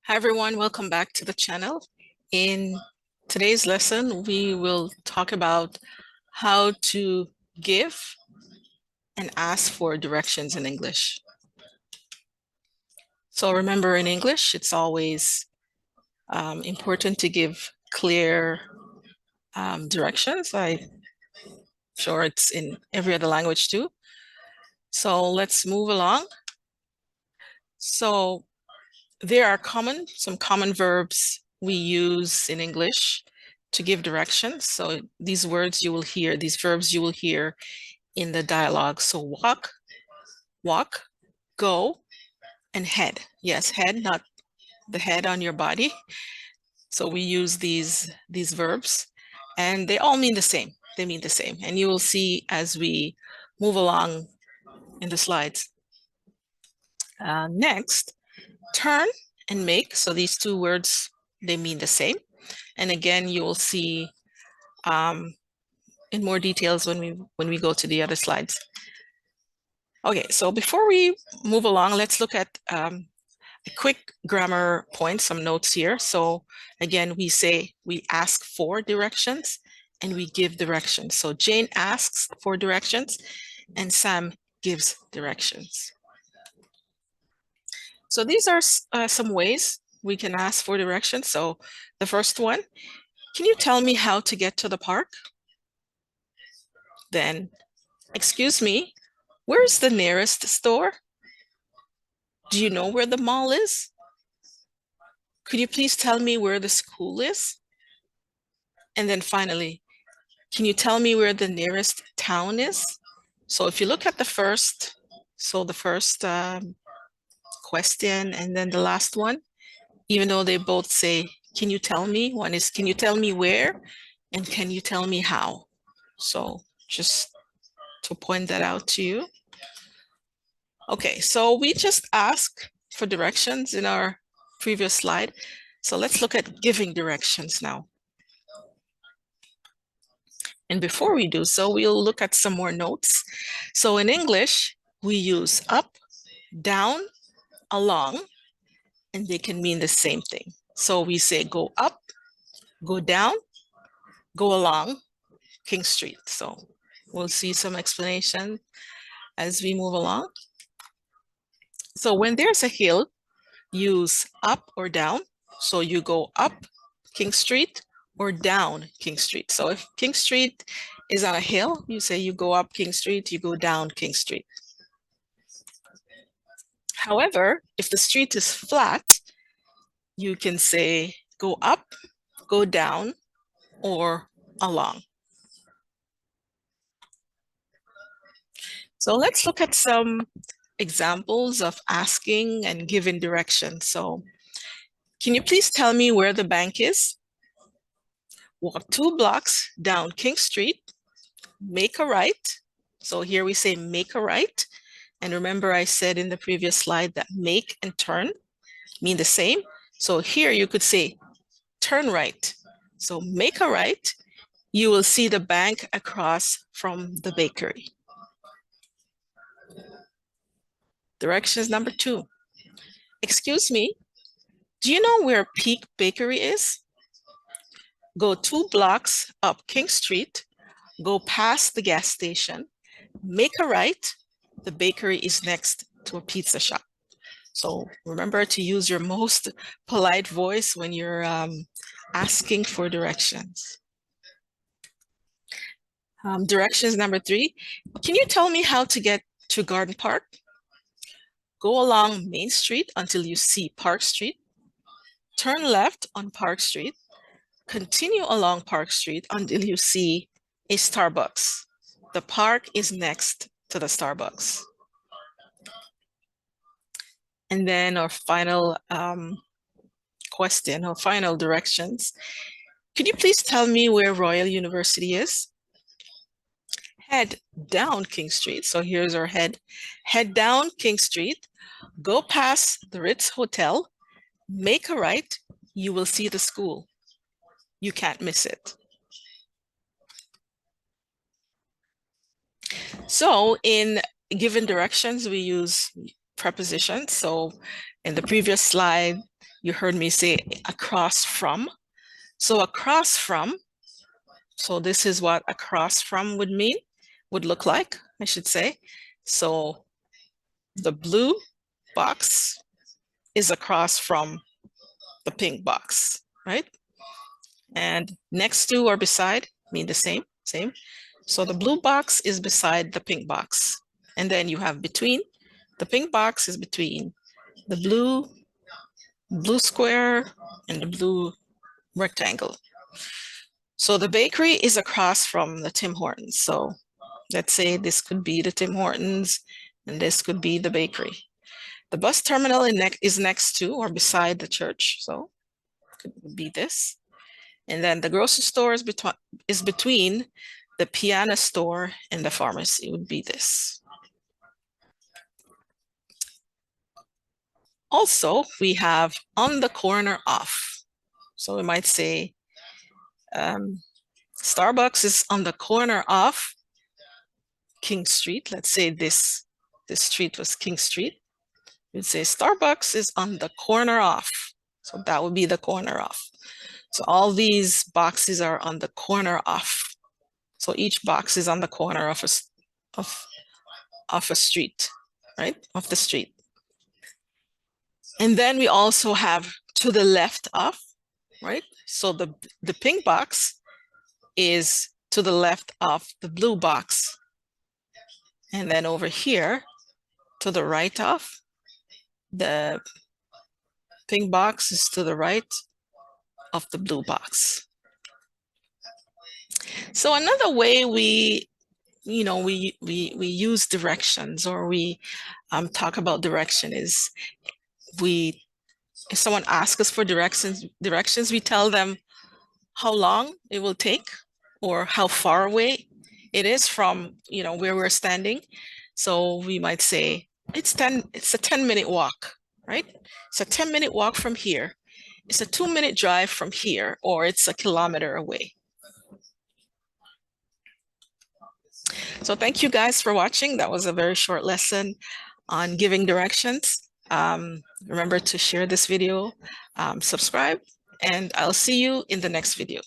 Hi everyone, welcome back to the channel. In today's lesson, we will talk about how to give and ask for directions in English. So remember, in English, it's always important to give clear directions. I'm sure it's in every other language too. So let's move along. So there are some common verbs we use in English to give directions. So these words you will hear, these verbs you will hear in the dialogue. So walk, go, and head. Yes, head, not the head on your body. So we use these verbs and they all mean the same. They mean the same. And you will see as we move along in the slides. Next, turn and make. So these two words, they mean the same. And again, you will see in more details when we go to the other slides. Okay, so before we move along, let's look at a quick grammar point, some notes here. So again, we ask for directions and we give directions. So Jane asks for directions and Sam gives directions. So these are some ways we can ask for directions. So the first one, can you tell me how to get to the park? Then, excuse me, where's the nearest store? Do you know where the mall is? Could you please tell me where the school is? And then finally, can you tell me where the nearest town is? So if you look at the first question and then the last one, even though they both say, can you tell me? One is, can you tell me where? And can you tell me how? So just to point that out to you. Okay, so we just asked for directions in our previous slide. So let's look at giving directions now. And before we do so, we'll look at some more notes. So in English, we use up, down, along, and they can mean the same thing. So we say go up, go down, go along King Street. So we'll see some explanation as we move along. So when there's a hill, use up or down. So you go up King Street or down King Street. So if King Street is on a hill, you say you go up King Street, you go down King Street. However, if the street is flat, you can say go up, go down, or along. So let's look at some examples of asking and giving directions. So can you please tell me where the bank is? Walk 2 blocks down King Street, make a right. So here we say make a right. And remember I said in the previous slide that make and turn mean the same. So here you could say turn right. So make a right. You will see the bank across from the bakery. Directions number 2. Excuse me, do you know where Peak Bakery is? Go 2 blocks up King Street, go past the gas station, make a right. The bakery is next to a pizza shop. So remember to use your most polite voice when you're asking for directions. Directions number 3. Can you tell me how to get to Garden Park? Go along Main Street until you see Park Street. Turn left on Park Street. Continue along Park Street until you see a Starbucks. The park is next to the Starbucks. And then our final question or final directions. Could you please tell me where Royal University is? Head down King Street. So here's our head. Head down King Street, go past the Ritz Hotel, make a right, you will see the school. You can't miss it. So in given directions, we use prepositions. So in the previous slide, you heard me say across from. So across from, so this is what across from would look like, I should say. So the blue box is across from the pink box, right? And next to or beside mean the same. So the blue box is beside the pink box. And then you have between. The pink box is between the blue square and the blue rectangle. So the bakery is across from the Tim Hortons. So let's say this could be the Tim Hortons and this could be the bakery. The bus terminal is next to or beside the church. So it could be this. And then the grocery store is between the piano store and the pharmacy. It would be this. Also, we have on the corner of. So we might say Starbucks is on the corner of King Street. Let's say this street was King Street. We'd say Starbucks is on the corner of. So that would be the corner of. So all these boxes are on the corner of. So each box is on the corner of a street, right? Of the street. And then we also have to the left of, right? So the pink box is to the left of the blue box. And then over here, to the right of, the pink box is to the right of the blue box. So another way we use directions, or we talk about direction, is if someone asks us for directions, we tell them how long it will take or how far away it is from where we're standing. So we might say it's a 10-minute walk, right? It's a 10-minute walk from here. It's a 2-minute drive from here, or it's a kilometer away. So thank you guys for watching. That was a very short lesson on giving directions. Remember to share this video, subscribe, and I'll see you in the next video.